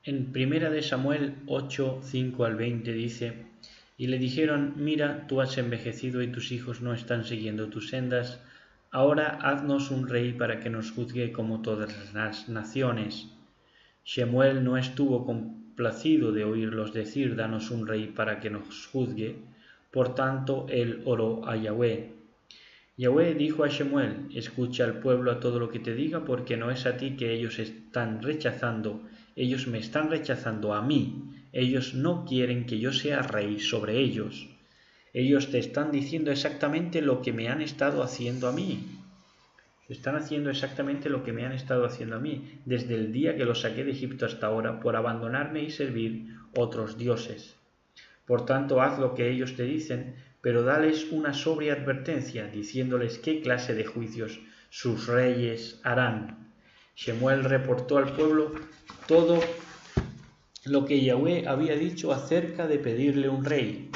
En primera de Samuel 8, 5 al 20 dice: Y le dijeron: Mira, tú has envejecido y tus hijos no están siguiendo tus sendas. Ahora haznos un rey para que nos juzgue como todas las naciones. Shemuel no estuvo complacido de oírlos decir: Danos un rey para que nos juzgue. Por tanto, él oró a Yahweh. Yahweh dijo a Shemuel: Escucha al pueblo a todo lo que te diga, porque no es a ti que ellos están rechazando, ellos me están rechazando a mí. Ellos no quieren que yo sea rey sobre ellos. Ellos te están diciendo exactamente lo que me han estado haciendo a mí. Están haciendo exactamente lo que me han estado haciendo a mí, desde el día que los saqué de Egipto hasta ahora, por abandonarme y servir otros dioses. Por tanto, haz lo que ellos te dicen, pero dales una sobria advertencia, diciéndoles qué clase de juicios sus reyes harán. Shemuel reportó al pueblo todo lo que Yahweh había dicho acerca de pedirle un rey.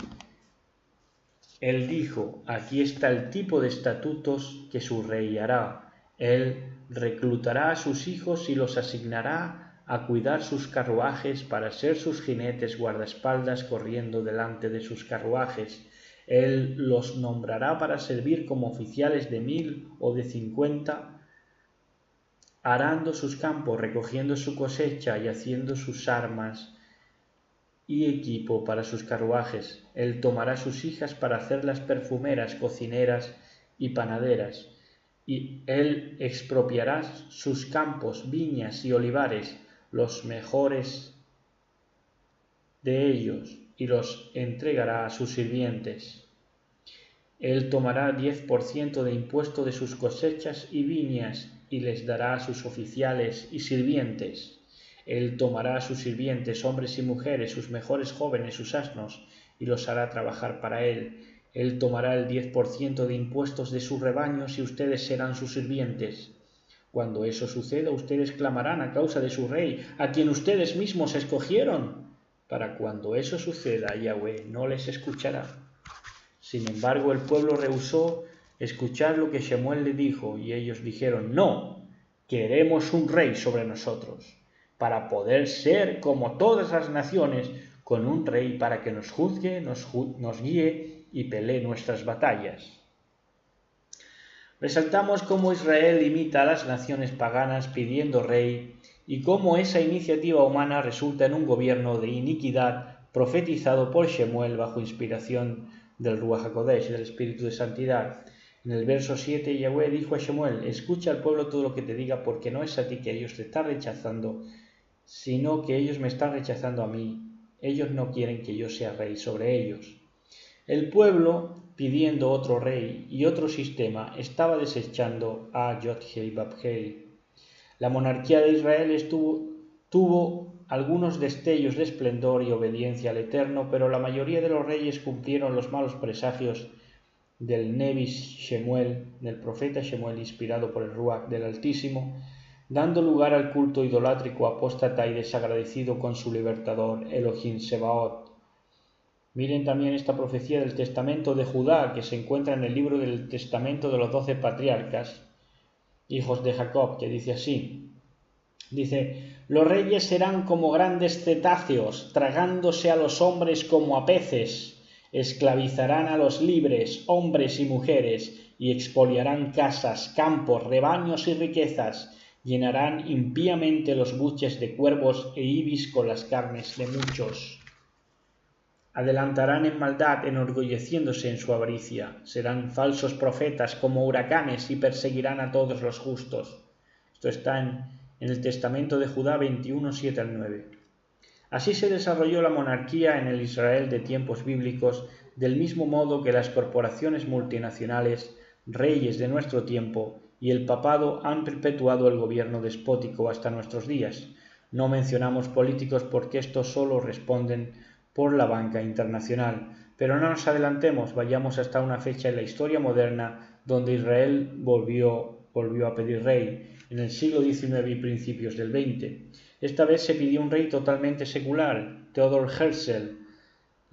Él dijo: Aquí está el tipo de estatutos que su rey hará. Él reclutará a sus hijos y los asignará a cuidar sus carruajes para ser sus jinetes guardaespaldas corriendo delante de sus carruajes. Él los nombrará para servir como oficiales de 1000 o de 50, arando sus campos, recogiendo su cosecha y haciendo sus armas y equipo para sus carruajes. Él tomará sus hijas para hacerlas perfumeras, cocineras y panaderas. Y él expropiará sus campos, viñas y olivares, los mejores de ellos, y los entregará a sus sirvientes. Él tomará 10% de impuesto de sus cosechas y viñas, y les dará a sus oficiales y sirvientes. Él tomará a sus sirvientes, hombres y mujeres, sus mejores jóvenes, sus asnos, y los hará trabajar para él. Él tomará el 10% de impuestos de sus rebaños, y ustedes serán sus sirvientes. Cuando eso suceda, ustedes clamarán a causa de su rey, a quien ustedes mismos escogieron. Para cuando eso suceda, Yahweh no les escuchará. Sin embargo, el pueblo rehusó escuchar lo que Shemuel le dijo, y ellos dijeron: No, queremos un rey sobre nosotros, para poder ser como todas las naciones, con un rey para que nos juzgue, nos guíe y pelee nuestras batallas. Resaltamos cómo Israel imita a las naciones paganas pidiendo rey, y cómo esa iniciativa humana resulta en un gobierno de iniquidad profetizado por Shemuel bajo inspiración del Ruach HaKodesh, del Espíritu de Santidad. En el verso 7, Yahweh dijo a Shemuel: Escucha al pueblo todo lo que te diga, porque no es a ti que ellos te están rechazando, sino que ellos me están rechazando a mí. Ellos no quieren que yo sea rey sobre ellos. El pueblo, pidiendo otro rey y otro sistema, estaba desechando a Yod-Heh Vab-Heh. La monarquía de Israel tuvo algunos destellos de esplendor y obediencia al Eterno, pero la mayoría de los reyes cumplieron los malos presagios del Nebi Shemuel, del profeta Shemuel inspirado por el Ruach del Altísimo, dando lugar al culto idolátrico, apóstata y desagradecido con su libertador Elohim Sebaot. Miren también esta profecía del testamento de Judá, que se encuentra en el libro del testamento de los 12 patriarcas, hijos de Jacob, que dice así. Dice: Los reyes serán como grandes cetáceos, tragándose a los hombres como a peces. Esclavizarán a los libres, hombres y mujeres, y expoliarán casas, campos, rebaños y riquezas. Llenarán impíamente los buches de cuervos e ibis con las carnes de muchos. Adelantarán en maldad, enorgulleciéndose en su avaricia. Serán falsos profetas como huracanes y perseguirán a todos los justos. Esto está en el testamento de Judá 21, 7 al 9. Así se desarrolló la monarquía en el Israel de tiempos bíblicos, del mismo modo que las corporaciones multinacionales, reyes de nuestro tiempo y el papado han perpetuado el gobierno despótico hasta nuestros días. No mencionamos políticos porque estos solo responden por la banca internacional. Pero no nos adelantemos, vayamos hasta una fecha en la historia moderna donde Israel volvió a pedir rey, en el siglo XIX y principios del XX. Esta vez se pidió un rey totalmente secular, Theodor Herzl.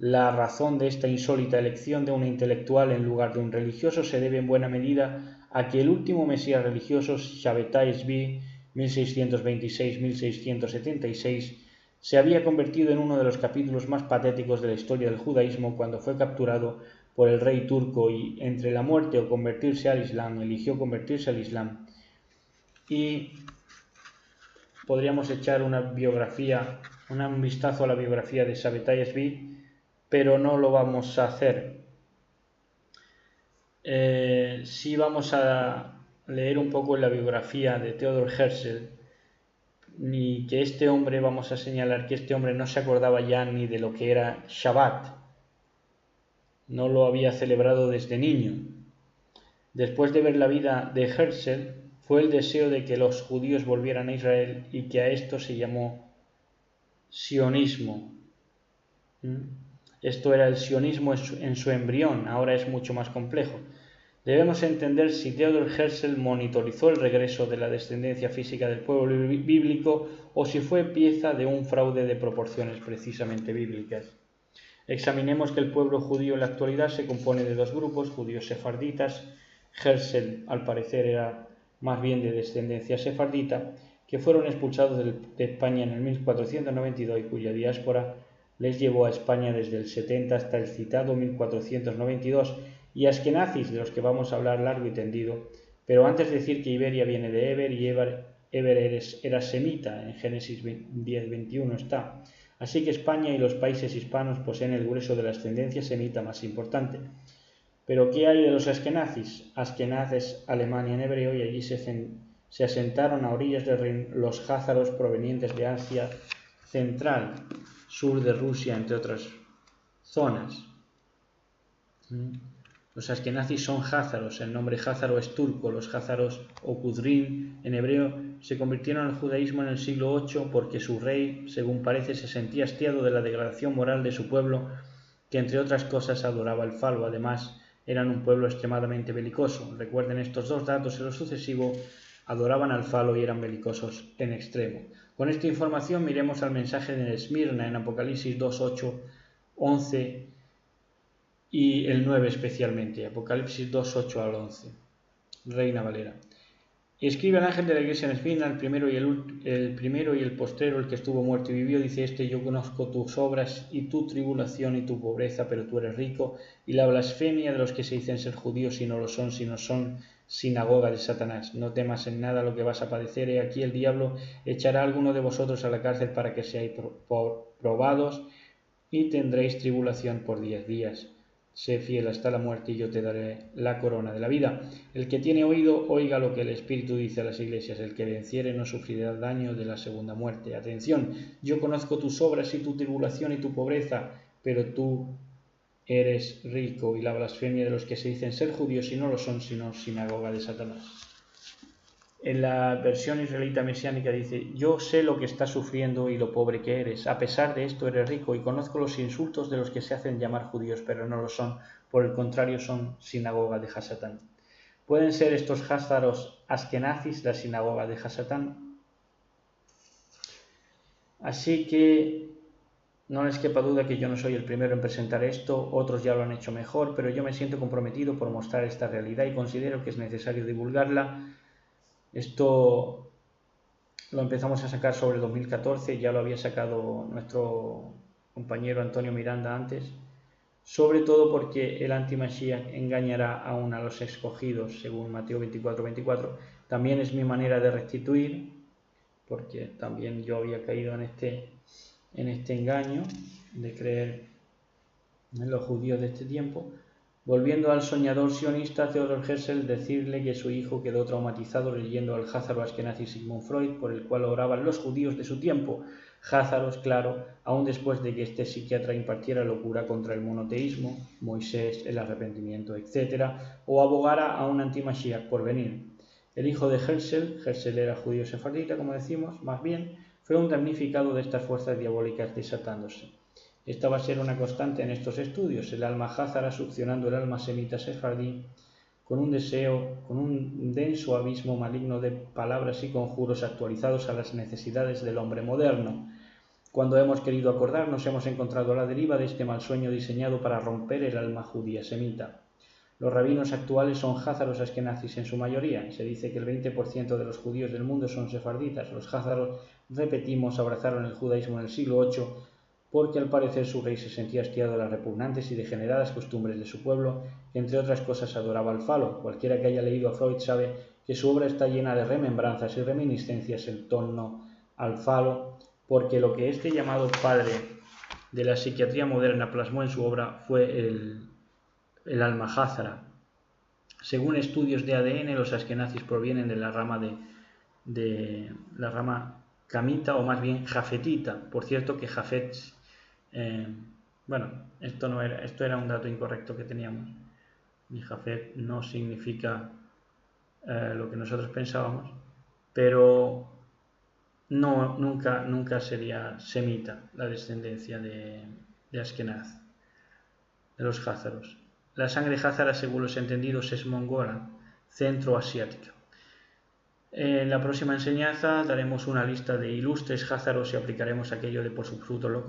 La razón de esta insólita elección de un intelectual en lugar de un religioso se debe en buena medida a que el último mesías religioso, Shabbatai Tzvi, 1626-1676, Se había convertido en uno de los capítulos más patéticos de la historia del judaísmo cuando fue capturado por el rey turco y entre la muerte o convertirse al Islam, eligió convertirse al Islam. Y podríamos echar un vistazo a la biografía de Sabbatai Tzvi, pero no lo vamos a hacer. Sí vamos a leer un poco en la biografía de Theodor Herzl, y que este hombre, vamos a señalar que este hombre no se acordaba ya ni de lo que era Shabbat, no lo había celebrado desde niño. Después de ver la vida de Herzl, fue el deseo de que los judíos volvieran a Israel y que a esto se llamó sionismo. Esto era el sionismo en su embrión, ahora es mucho más complejo. Debemos entender si Theodor Herzl monitorizó el regreso de la descendencia física del pueblo bíblico o si fue pieza de un fraude de proporciones precisamente bíblicas. Examinemos que el pueblo judío en la actualidad se compone de dos grupos, judíos sefarditas. Herzl, al parecer, era más bien de descendencia sefardita, que fueron expulsados de España en el 1492 y cuya diáspora les llevó a España desde el 70 hasta el citado 1492, y askenazis, de los que vamos a hablar largo y tendido. Pero antes decir que Iberia viene de Eber y Eber era semita, en Génesis 10:21 está. Así que España y los países hispanos poseen el grueso de la ascendencia semita más importante. Pero ¿qué hay de los askenazis? Askenaz es Alemania en hebreo y allí se asentaron a orillas del Rin los jázaros provenientes de Asia Central, sur de Rusia, entre otras zonas. Los askenazis son jázaros, el nombre jázaro es turco. Los jázaros o Kudrin en hebreo se convirtieron al judaísmo en el siglo VIII porque su rey, según parece, se sentía hastiado de la degradación moral de su pueblo, que entre otras cosas adoraba el falo. Además, eran un pueblo extremadamente belicoso. Recuerden estos dos datos en lo sucesivo: adoraban al falo y eran belicosos en extremo. Con esta información miremos al mensaje de Esmirna en Apocalipsis 2:8, 11 y el 9 especialmente, Apocalipsis 2:8 al 11, Reina Valera. Y escribe al ángel de la iglesia en Esmirna, el primero y el postrero, el que estuvo muerto y vivió, dice yo conozco tus obras y tu tribulación y tu pobreza, pero tú eres rico, y la blasfemia de los que se dicen ser judíos y no lo son, sino son sinagoga de Satanás. No temas en nada lo que vas a padecer, he aquí el diablo echará a alguno de vosotros a la cárcel para que seáis probados y tendréis tribulación por 10 días. Sé fiel hasta la muerte y yo te daré la corona de la vida. El que tiene oído, oiga lo que el Espíritu dice a las iglesias. El que venciere no sufrirá daño de la segunda muerte. Atención, yo conozco tus obras y tu tribulación y tu pobreza, pero tú eres rico, y la blasfemia de los que se dicen ser judíos y no lo son, sino sinagoga de Satanás. En la versión israelita mesiánica dice, yo sé lo que estás sufriendo y lo pobre que eres. A pesar de esto eres rico y conozco los insultos de los que se hacen llamar judíos, pero no lo son. Por el contrario, son sinagoga de Hasatán. ¿Pueden ser estos jázaros askenazis la sinagoga de Hasatán? Así que no les quepa duda que yo no soy el primero en presentar esto, otros ya lo han hecho mejor, pero yo me siento comprometido por mostrar esta realidad y considero que es necesario divulgarla. Esto lo empezamos a sacar sobre 2014, ya lo había sacado nuestro compañero Antonio Miranda antes, sobre todo porque el anti-Mashiach engañará aún a los escogidos, según Mateo 24:24. También es mi manera de restituir, porque también yo había caído en este engaño de creer en los judíos de este tiempo. Volviendo al soñador sionista Theodor Herzl, decirle que su hijo quedó traumatizado leyendo al Házaro Askenazi Sigmund Freud, por el cual oraban los judíos de su tiempo. Házaros, claro, aún después de que este psiquiatra impartiera locura contra el monoteísmo, Moisés, el arrepentimiento, etc., o abogara a un anti-Mashiach por venir. El hijo de Herzl era judío sefardita, como decimos, más bien, fue un damnificado de estas fuerzas diabólicas desatándose. Esta va a ser una constante en estos estudios, el alma házara succionando el alma semita sefardí con un denso abismo maligno de palabras y conjuros actualizados a las necesidades del hombre moderno. Cuando hemos querido acordarnos, hemos encontrado a la deriva de este mal sueño diseñado para romper el alma judía semita. Los rabinos actuales son házaros askenazis en su mayoría. Se dice que el 20% de los judíos del mundo son sefarditas. Los házaros, repetimos, abrazaron el judaísmo en el siglo VIII porque al parecer su rey se sentía hastiado de las repugnantes y degeneradas costumbres de su pueblo, que entre otras cosas adoraba al falo. Cualquiera que haya leído a Freud sabe que su obra está llena de remembranzas y reminiscencias en torno al falo, porque lo que este llamado padre de la psiquiatría moderna plasmó en su obra fue el alma házara. Según estudios de ADN, los askenazis provienen de la rama la rama camita, o más bien jafetita. Por cierto que Jafet, bueno, esto era un dato incorrecto que teníamos. Y Jafet no significa lo que nosotros pensábamos, pero no, nunca sería semita la descendencia de Askenaz, de los házaros. La sangre házara, según los entendidos, es mongola, centroasiática. En la próxima enseñanza daremos una lista de ilustres házaros y aplicaremos aquello de por sus frutos los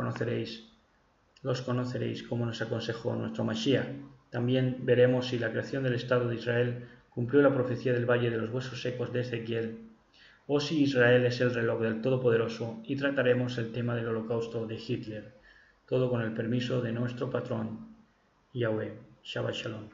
conoceréis, como nos aconsejó nuestro Mashiach. También veremos si la creación del Estado de Israel cumplió la profecía del Valle de los Huesos Secos de Ezequiel, o si Israel es el reloj del Todopoderoso, y trataremos el tema del holocausto de Hitler, todo con el permiso de nuestro patrón Yahweh. Shabbat Shalom.